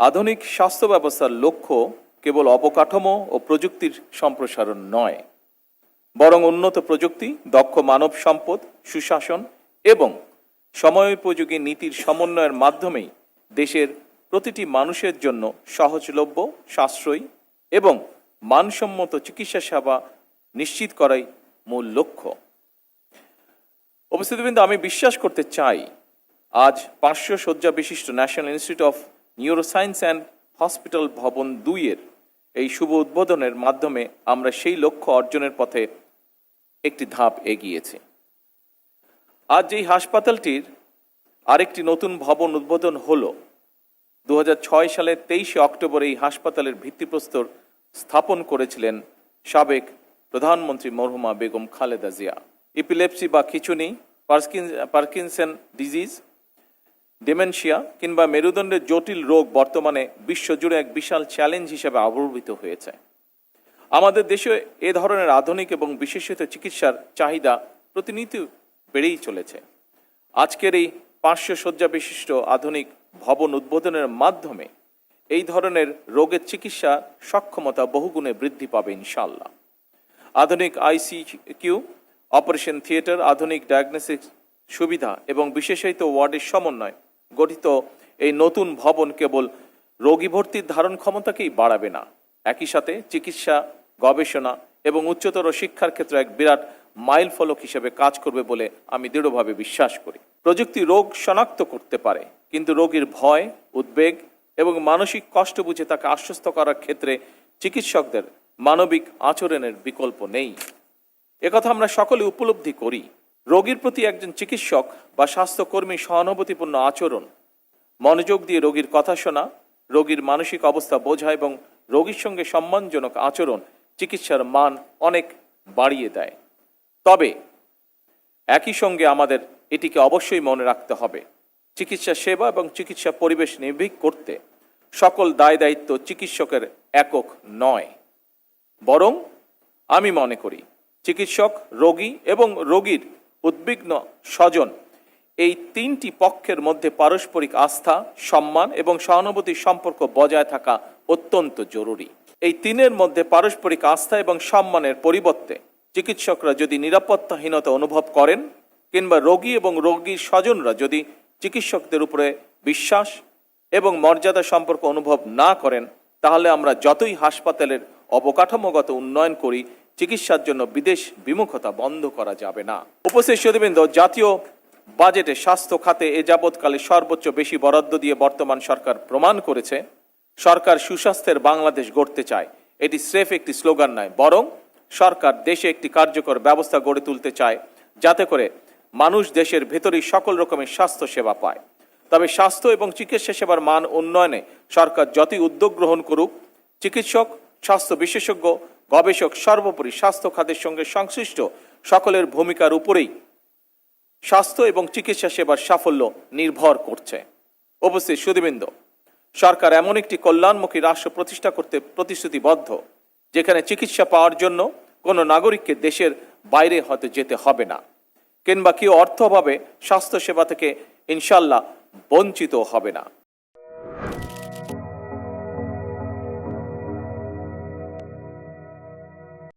আধুনিক স্বাস্থ্য ব্যবস্থার লক্ষ্য কেবল অবকাঠামো ও প্রযুক্তির সম্প্রসারণ নয়, বরং উন্নত প্রযুক্তি, দক্ষ মানব সম্পদ, সুশাসন এবং সময়োপযোগী নীতির সমন্বয়ের মাধ্যমেই দেশের প্রতিটি মানুষের জন্য সহজলভ্য, সাশ্রয়ী এবং মানসম্মত চিকিৎসা সেবা নিশ্চিত করাই মূল লক্ষ্য। উপস্থিতবৃন্দ, আমি বিশ্বাস করতে চাই আজ 500 শয্যা বিশিষ্ট national institute of neuroscience and hospital ভবন 2 এই শুভ উদ্বোধনের মাধ্যমে আমরা সেই লক্ষ্য অর্জনের পথে একটি ধাপ এগিয়েছি। আজ এই হাসপাতালটির আরেকটি নতুন ভবন উদ্বোধন হল। 2006 সালের 23 অক্টোবর এই হাসপাতালের ভিত্তিপ্রস্তর স্থাপন করেছিলেন সাবেক প্রধানমন্ত্রী মরহুমা বেগম খালেদা জিয়া। ইপিলেপসি বা খিঁচুনি, পার্কিনসন ডিজিজ, ডিমেনশিয়া কিংবা মেরুদণ্ডের জটিল রোগ বর্তমানে বিশ্বজুড়ে এক বিশাল চ্যালেঞ্জ হিসেবে আবির্ভূত হয়েছে। আমাদের দেশে এ ধরনের আধুনিক এবং বিশেষিত চিকিৎসার চাহিদা প্রতিনিয়ত বেড়েই চলেছে। আজকের এই 500 শয্যা বিশিষ্ট আধুনিক ভবন উদ্বোধনের মাধ্যমে এই ধরনের রোগের চিকিৎসা সক্ষমতা বহুগুণে বৃদ্ধি পাবে ইনশাআল্লাহ। আধুনিক আইসিইউ, অপারেশন থিয়েটার, আধুনিক ডায়াগনস্টিক সুবিধা এবং বিশেষায়িত ওয়ার্ডের সমন্বয় গঠিত এই নতুন ভবন কেবল রোগী ভর্তির ধারণ ক্ষমতাকেই বাড়াবে না, একই সাথে চিকিৎসা, গবেষণা এবং উচ্চতর শিক্ষার ক্ষেত্রে এক বিরাট মাইল ফলক হিসেবে কাজ করবে বলে আমি দৃঢ়ভাবে বিশ্বাস করি। প্রযুক্তি রোগ শনাক্ত করতে পারে, কিন্তু রোগীর ভয়, উদ্বেগ এবং মানসিক কষ্ট বুঝে তাকে আশ্বস্ত করার ক্ষেত্রে চিকিৎসকদের মানবিক আচরণের বিকল্প নেই। একথা আমরা সকলে উপলব্ধি করি। রোগীর প্রতি একজন চিকিৎসক বা স্বাস্থ্যকর্মী সহানুভূতিপূর্ণ আচরণ, মনোযোগ দিয়ে রোগীর কথা শোনা, রোগীর মানসিক অবস্থা বোঝা এবং রোগীর সঙ্গে সম্মানজনক আচরণ চিকিৎসার মান অনেক বাড়িয়ে দেয়। তবে একই সঙ্গে আমাদের এটিকে অবশ্যই মনে রাখতে হবে, চিকিৎসা সেবা এবং চিকিৎসা পরিবেশ নির্ভীক করতে সকল দায় দায়িত্ব চিকিৎসকের একক নয়, বরং আমি মনে করি চিকিৎসক, রোগী এবং রোগীর উদ্বিগ্ন স্বজন এই 3টি পক্ষের মধ্যে পারস্পরিক আস্থা, সম্মান এবং সহানুভূতির সম্পর্ক বজায় থাকা অত্যন্ত জরুরি। এই 3-এর মধ্যে পারস্পরিক আস্থা এবং সম্মানের পরিবর্তে চিকিৎসকরা যদি নিরাপত্তাহীনতা অনুভব করেন কিংবা রোগী এবং রোগীর স্বজনরা যদি চিকিৎসকদের উপরে বিশ্বাস এবং মর্যাদা সম্পর্ক অনুভব না করেন, তাহলে আমরা যতই হাসপাতালের অবকাঠামোগত উন্নয়ন করি, চিকিৎসার জন্য বিদেশ বিমুখতা বন্ধ করা যাবে না। উপস্থিত সুধীবৃন্দ, জাতীয় বাজেটে স্বাস্থ্য খাতে এ যাবৎকালে সর্বোচ্চ বেশি বরাদ্দ দিয়ে বর্তমান সরকার প্রমাণ করেছে সরকার সুস্বাস্থ্যের বাংলাদেশ গড়তে চায়। এটি স্রেফ একটি স্লোগান নয়, বরং সরকার দেশে একটি কার্যকর ব্যবস্থা গড়ে তুলতে চায় যাতে করে মানুষ দেশের ভেতরেই সকল রকমের স্বাস্থ্য সেবা পায়। তবে স্বাস্থ্য এবং চিকিৎসা সেবার মান উন্নয়নে সরকার যতই উদ্যোগ গ্রহণ করুক, চিকিৎসক, স্বাস্থ্য বিশেষজ্ঞ, গবেষক, সর্বোপরি স্বাস্থ্য খাতের সঙ্গে সংশ্লিষ্ট সকলের ভূমিকার উপরেই স্বাস্থ্য এবং চিকিৎসা সেবার সাফল্য নির্ভর করছে। উপস্থিত সুধীবৃন্দ, সরকার এমন একটি কল্যাণমুখী রাষ্ট্র প্রতিষ্ঠা করতে প্রতিশ্রুতিবদ্ধ, যেখানে চিকিৎসা পাওয়ার জন্য কোনো নাগরিককে দেশের বাইরে হয়তো যেতে হবে না, কিংবা কেউ অর্থ অভাবে স্বাস্থ্য সেবা থেকে ইনশাল্লাহ বঞ্চিত হবে না।